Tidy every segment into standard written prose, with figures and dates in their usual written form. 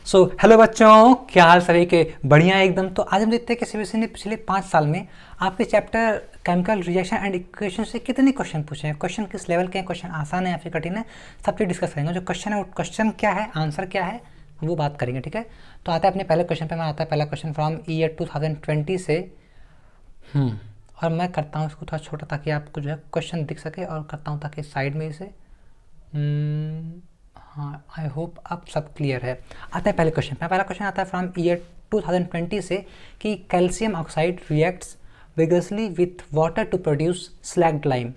Hello बच्चों, क्या हाल सभी के? बढ़िया एकदम। तो आज हम देखते हैं कि सीबीएसई ने पिछले 5 साल में आपके chapter chemical reaction and equation से कितने क्वेश्चन पूछे हैं, क्वेश्चन किस लेवल के हैं, क्वेश्चन आसान है या फिर कठिन है, सब चीज़ डिस्कस करेंगे। जो क्वेश्चन है वो क्वेश्चन क्या है, आंसर क्या है, वो बात करेंगे। ठीक है, तो आता है अपने पहले क्वेश्चन पर। मैं आता है पहला क्वेश्चन फ्रॉम ईयर 2020 से। और मैं करता हूँ इसको थोड़ा छोटा ताकि आपको जो है क्वेश्चन दिख सके, और करता हूँ ताकि साइड में इसे हाँ, आई होप अब सब क्लियर है। आता है पहले क्वेश्चन पे। पहला क्वेश्चन आता है फ्रॉम ईयर 2020 से कि calcium oxide reacts vigorously with water to produce slaked lime.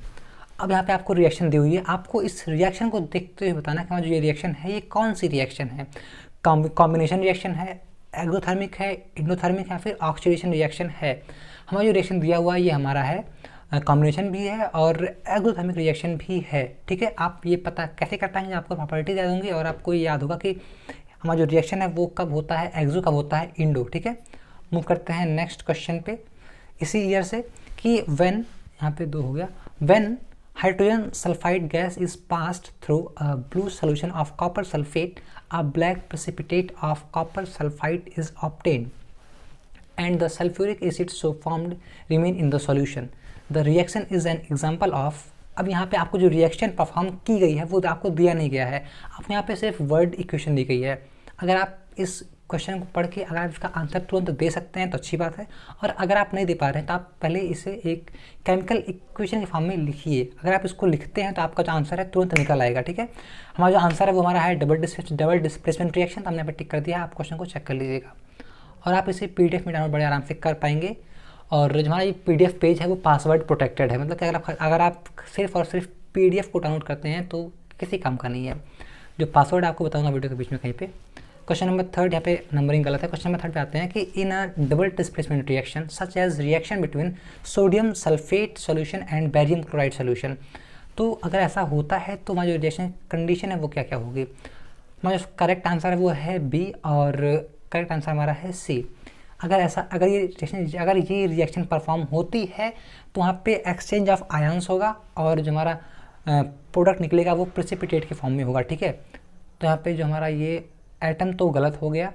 अब यहाँ पे आपको रिएक्शन दी हुई है, आपको इस रिएक्शन को देखते हुए बताना कि जो ये रिएक्शन है ये कौन सी रिएक्शन है। कॉम्बिनेशन रिएक्शन है, एक्सोथर्मिक है, इंडोथर्मिक है, या फिर ऑक्सीडेशन रिएक्शन है। हमारा जो रिएक्शन दिया हुआ है ये हमारा है कॉम्बिनेशन भी है और एक्सोथर्मिक रिएक्शन भी है। ठीक है, आप ये पता कैसे कर पाएंगे, आपको प्रॉपर्टी दे दूँगी और आपको ये याद होगा कि हमारा जो रिएक्शन है वो कब होता है एक्सो, कब होता है इंडो। ठीक है, मूव करते हैं नेक्स्ट क्वेश्चन पे इसी ईयर से कि व्हेन, यहाँ पे 2 हो गया, when hydrogen sulphide gas is passed through a blue solution of copper sulphate, a black precipitate of copper sulphide is obtained and the sulfuric acid so formed remain in the solution. The reaction is an example of। अब यहाँ पे आपको जो reaction perform की गई है वो आपको दिया नहीं गया है, आपको यहाँ पे सिर्फ वर्ड इक्वेशन दी गई है। अगर आप इस क्वेश्चन को पढ़ के अगर आप इसका आंसर तुरंत दे सकते हैं तो अच्छी बात है, और अगर आप नहीं दे पा रहे हैं तो आप पहले इसे एक केमिकल इक्वेशन के फॉर्म में लिखिए। अगर आप इसको लिखते हैं तो आपका जो आंसर है तुरंत निकल आएगा। ठीक है, हमारा जो आंसर है वो हमारा है डबल डिस्प्लेसमेंट रिएक्शन। तो हमने यहाँ पे टिक कर दिया, आप क्वेश्चन को चेक कर लीजिएगा और आप इसे पीडीएफ में डाउनलोड बड़े आराम से कर पाएंगे। और जो हमारा ये पीडीएफ पेज है वो पासवर्ड प्रोटेक्टेड है, मतलब कि अगर आप सिर्फ और सिर्फ पीडीएफ को डाउनलोड करते हैं तो किसी काम का नहीं है। जो पासवर्ड आपको बताऊंगा वीडियो के बीच में कहीं पे। क्वेश्चन नंबर 3, यहाँ पे नंबरिंग गलत है। क्वेश्चन नंबर 3 पे आते हैं कि in a double displacement reaction such as reaction between sodium sulphate solution and barium chloride solution. तो अगर ऐसा होता है तो हमारी जो रिएक्शन कंडीशन है वो क्या क्या होगी। हमारा जो करेक्ट आंसर है वो है बी और करेक्ट आंसर हमारा है सी। अगर ये रिएक्शन परफॉर्म होती है तो वहाँ पे एक्सचेंज ऑफ आयंस होगा और जो हमारा प्रोडक्ट निकलेगा वो प्रेसिपिटेट के फॉर्म में होगा। ठीक है, तो यहाँ पे जो हमारा ये एटम तो गलत हो गया,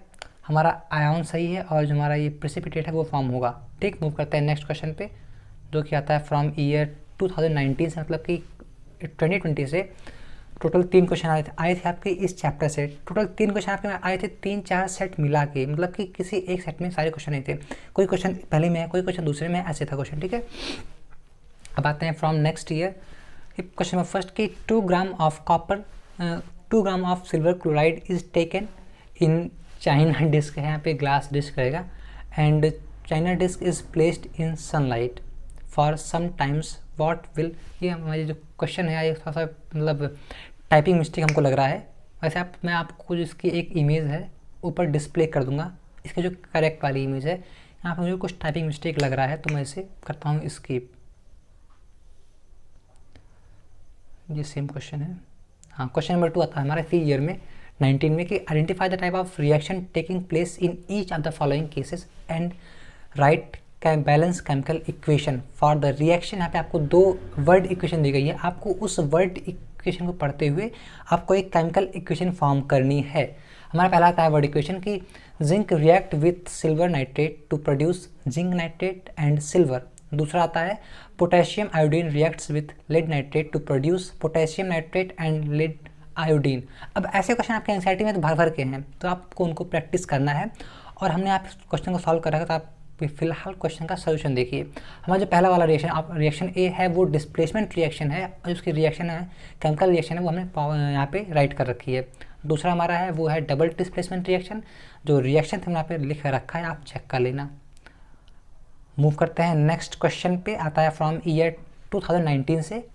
हमारा आयन सही है और जो हमारा ये प्रेसिपिटेट है वो फॉर्म होगा। ठीक, मूव करते हैं नेक्स्ट क्वेश्चन पे जो कि आता है फ्रॉम ईयर 2019 से, मतलब कि 2020 से। टोटल 3 क्वेश्चन आए थे आपके इस चैप्टर से। टोटल 3 क्वेश्चन आपके आए थे 3-4 सेट मिला के, मतलब कि किसी एक सेट में सारे क्वेश्चन नहीं थे। कोई क्वेश्चन पहले में है, कोई क्वेश्चन दूसरे में, ऐसे था क्वेश्चन। ठीक है, अब आते हैं from next year. Question number first कि 2 gram of copper 2 gram of silver chloride is taken in china disk है, यहाँ पे ग्लास डिस्क रहेगा, and china disk is placed in sunlight for some times what will. ये हमारी जो question है ये थोड़ा सा मतलब टाइपिंग मिस्टेक हमको लग रहा है। वैसे मैं आपको इसकी एक इमेज है ऊपर डिस्प्ले कर दूंगा, इसकी जो करेक्ट वाली इमेज है। यहाँ पर मुझे कुछ टाइपिंग मिस्टेक लग रहा है तो मैं इसे करता हूँ स्किप। ये सेम क्वेश्चन है। हाँ, क्वेश्चन नंबर 2 आता है हमारा इसी ईयर में 19 में कि identify the type of reaction taking place in each of the following cases and right balance chemical equation for the reaction. यहाँ पे आपको 2 वर्ड इक्वेशन दी गई है, आपको उस वर्ड इक्वेशन को पढ़ते हुए आपको एक केमिकल इक्वेशन फॉर्म करनी है। हमारा पहला आता है वर्ड इक्वेशन कि zinc react with silver nitrate to produce zinc nitrate and silver. दूसरा आता है potassium iodine reacts with lead nitrate to produce potassium nitrate and lead iodine. अब ऐसे क्वेश्चन आपके एनसीईआरटी में तो भर भर के हैं, तो आपको उनको प्रैक्टिस करना है। और हमने आप क्वेश्चन को सॉल्व करा है तो आप फिलहाल क्वेश्चन का सोल्यूशन देखिए। हमारा जो पहला वाला रिएक्शन ए है वो डिस्प्लेसमेंट रिएक्शन है, और उसकी रिएक्शन है केमिकल रिएक्शन है वो हमने यहाँ पे राइट कर रखी है। दूसरा हमारा है वो है डबल डिस्प्लेसमेंट रिएक्शन, जो रिएक्शन हमने यहाँ पे लिख रखा है, आप चेक कर लेना। मूव करते हैं नेक्स्ट क्वेश्चन पे, आता है फ्रॉम ईयर 2019 से।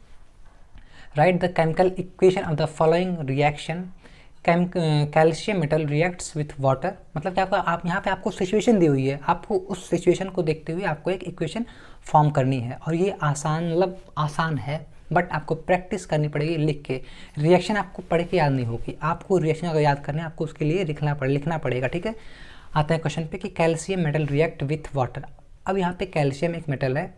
Right the chemical equation of the following reaction calcium metal reacts with water. मतलब क्या आप यहाँ पे आपको सिचुएशन दी हुई है, आपको उस सिचुएशन को देखते हुए आपको एक इक्वेशन फॉर्म करनी है। और ये आसान है, बट आपको प्रैक्टिस करनी पड़ेगी लिख के। रिएक्शन आपको पढ़ के याद नहीं होगी, आपको रिएक्शन अगर याद करना है आपको उसके लिए लिखना पड़ेगा। ठीक है, आते हैं क्वेश्चन पे कि calcium metal react with water. अब यहाँ पे कैल्शियम एक मेटल है,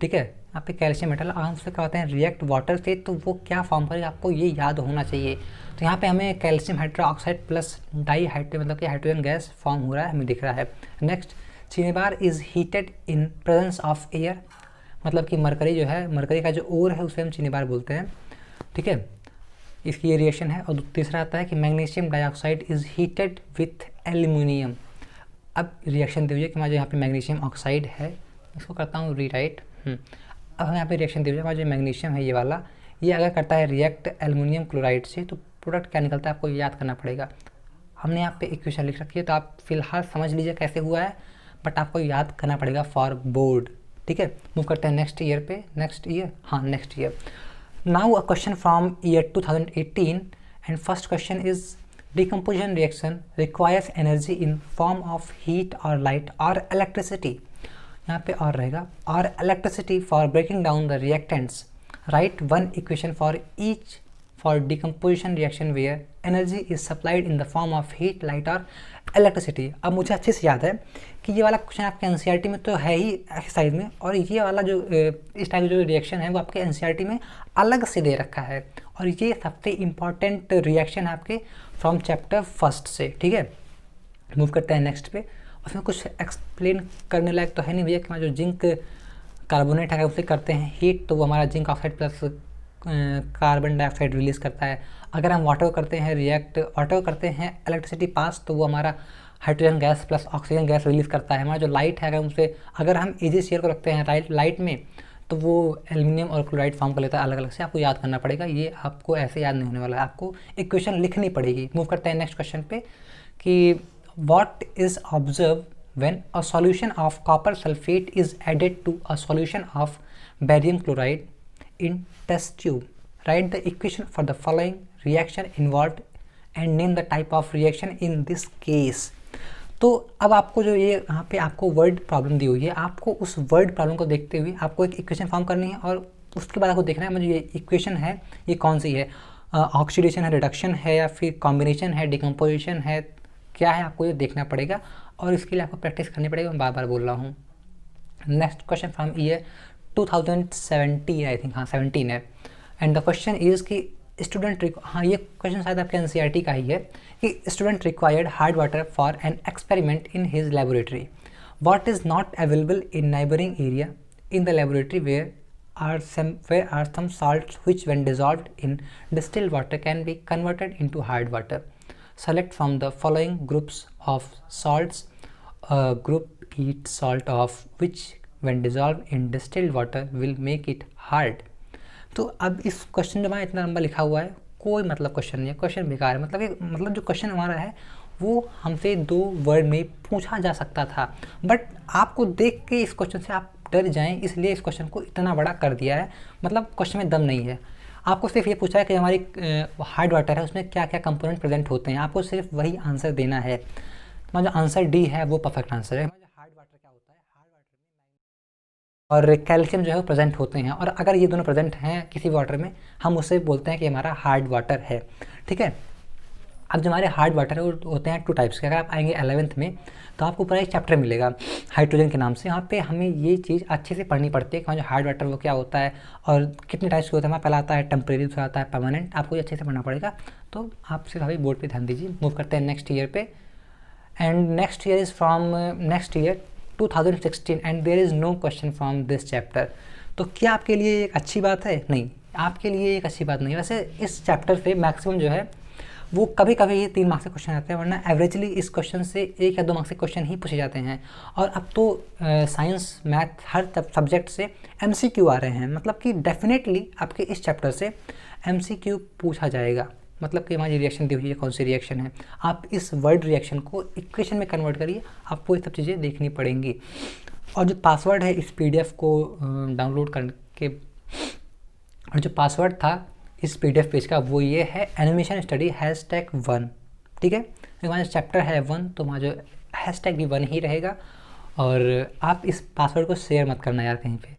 ठीक है। यहाँ पे कैल्शियम मेटल और हम उससे क्या होते हैं रिएक्ट वाटर से, तो वो क्या फॉर्म करेगा आपको ये याद होना चाहिए। तो यहाँ पे हमें calcium hydroxide plus di hydro मतलब कि हाइड्रोजन गैस फॉर्म हो रहा है, हमें दिख रहा है। Next, cinnabar is heated in presence of air, मतलब कि मरकरी जो है, मरकरी का जो ओर है उसे हम चिनेबार बोलते हैं, ठीक है। इसकी ये रिएक्शन है। और तीसरा आता है कि magnesium dioxide is heated with aluminium. अब रिएक्शन दीजिए कि हमारे यहाँ पे मैग्नीशियम ऑक्साइड है, इसको करता हूँ रीराइट। अब हम यहाँ पे रिएक्शन दीजिए, हमारा जो मैग्नीशियम है ये वाला, ये अगर करता है रिएक्ट एल्युमिनियम क्लोराइड से, तो प्रोडक्ट क्या निकलता है आपको याद करना पड़ेगा। हमने यहाँ पे इक्वेशन लिख रखी है, तो आप फिलहाल समझ लीजिए कैसे हुआ है, बट आपको याद करना पड़ेगा फॉर बोर्ड, ठीक है। मूव करते हैं नेक्स्ट ईयर पे। Next year. Now a question from year 2018 and first question is decomposition reaction requires energy in form of heat or light or electricity। यहाँ पे और रहेगा और electricity for breaking down the reactants। Write one equation for each for decomposition reaction where energy is supplied in the form of heat, light और electricity। अब मुझे अच्छे से याद है कि ये वाला क्वेश्चन आपके एनसीईआरटी में तो है ही एक्सरसाइज में, और ये वाला जो इस टाइप जो रिएक्शन है वो आपके एनसीईआरटी में अलग से दे रखा है, और ये सबसे इम्पॉर्टेंट रिएक्शन है आपके फ्रॉम चैप्टर फर्स्ट से, ठीक है। मूव करते हैं नेक्स्ट पे। उसमें कुछ एक्सप्लेन करने लायक तो है नहीं भैया कि हमारा जो जिंक कार्बोनेट है उसे करते हैं हीट, तो वो हमारा zinc oxide plus carbon dioxide release करता है। अगर हम वाटर करते हैं वाटर करते हैं इलेक्ट्रिसिटी पास, तो वो हमारा hydrogen gas plus oxygen gas release करता है। हमारा जो लाइट है अगर हम AgCl को रखते हैं लाइट में, तो वो एल्युमिनियम और क्लोराइड फॉर्म कर लेता है अलग अलग से। आपको याद करना पड़ेगा, ये आपको ऐसे याद नहीं होने वाला है, आपको इक्वेशन लिखनी पड़ेगी। मूव करते हैं नेक्स्ट क्वेश्चन पे कि what is observe when a solution of copper sulphate is added to a solution of barium chloride in test tube. Write the equation for the following reaction involved and name the type of reaction in this case. तो अब आपको जो ये यहाँ पे आपको word problem दी हुई है, आपको उस वर्ड प्रॉब्लम को देखते हुए आपको एक इक्वेशन फॉर्म करनी है, और उसके बाद आपको देखना है मुझे ये इक्वेशन है ये कौन सी है, ऑक्सीडेशन है, रिडक्शन है, या फिर कॉम्बिनेशन है, डिकम्पोजिशन है, क्या है, आपको ये देखना पड़ेगा, और इसके लिए आपको प्रैक्टिस करनी पड़ेगी। मैं बार बार बोल रहा हूँ। Next question from year 2017 I think, 17 है। एंड द क्वेश्चन इज़ कि स्टूडेंट ये क्वेश्चन शायद आपके एनसीईआरटी का ही है कि student required hard water for an experiment in his laboratory. What is not available in neighbouring area in the laboratory where are some salts which when dissolved in distilled water can be converted into hard water। Select from the following groups of salts a group each salt of which when dissolved in distilled water will make it hard। तो अब इस question जो हमारा इतना लंबा लिखा हुआ है, कोई मतलब क्वेश्चन नहीं है, क्वेश्चन बेकार है। मतलब जो क्वेश्चन हमारा है वो हमसे 2 वर्ड में पूछा जा सकता था, बट आपको देख के इस क्वेश्चन से आप डर जाएं, इसलिए इस क्वेश्चन को इतना बड़ा कर दिया है। मतलब क्वेश्चन में दम नहीं है, आपको सिर्फ ये पूछा है कि हमारी हार्ड वाटर है उसमें क्या क्या कंपोनेंट प्रेजेंट होते हैं, आपको सिर्फ वही आंसर देना है। हमारा जो आंसर डी है वो परफेक्ट आंसर है। हार्ड वाटर क्या होता है, हार्ड वाटर में और कैल्शियम जो है वो प्रेजेंट होते हैं, और अगर ये दोनों प्रेजेंट हैं किसी वाटर में, हम उसे बोलते हैं कि हमारा हार्ड वाटर है, ठीक है। अब जो हमारे हार्ड वाटर है वो होते हैं 2 टाइप्स के। अगर आप आएंगे 11th में तो आपको पूरा एक चैप्टर मिलेगा हाइड्रोजन के नाम से। यहाँ पे हमें ये चीज़ अच्छे से पढ़नी पड़ती है कि जो हार्ड वाटर वो क्या होता है और कितने टाइप्स के होते हैं। पहला आता है टेम्परेरी, दूसरा आता है परमानेंट। आपको ये अच्छे से पढ़ना पड़ेगा, तो आप सिर्फ अभी बोर्ड पे ध्यान दीजिए। मूव करते हैं नेक्स्ट ईयर पे। And next year is from next year 2016 and there is no question from this chapter. तो क्या आपके लिए एक अच्छी बात है? नहीं, आपके लिए एक अच्छी बात नहीं। वैसे इस चैप्टर से मैक्सिमम जो है वो कभी कभी ये 3 मार्क्स के क्वेश्चन आते हैं, वरना एवरेजली इस क्वेश्चन से 1 या 2 मार्क्स के क्वेश्चन ही पूछे जाते हैं। और अब तो साइंस मैथ हर सब्जेक्ट से MCQ आ रहे हैं, मतलब कि डेफिनेटली आपके इस चैप्टर से MCQ पूछा जाएगा। मतलब कि हमारी रिएक्शन दी हुई है, कौन सी रिएक्शन है, आप इस वर्ड रिएक्शन को इक्वेशन में कन्वर्ट करिए, आपको ये सब चीज़ें देखनी पड़ेंगी। और जो पासवर्ड है इस PDF को डाउनलोड करके, और जो पासवर्ड था इस PDF पेज का वो ये है एनिमेशन स्टडी #1, ठीक है। हमारा चैप्टर है 1, तो हमारा जो हैशटैग भी 1 ही रहेगा। और आप इस पासवर्ड को शेयर मत करना यार कहीं पे।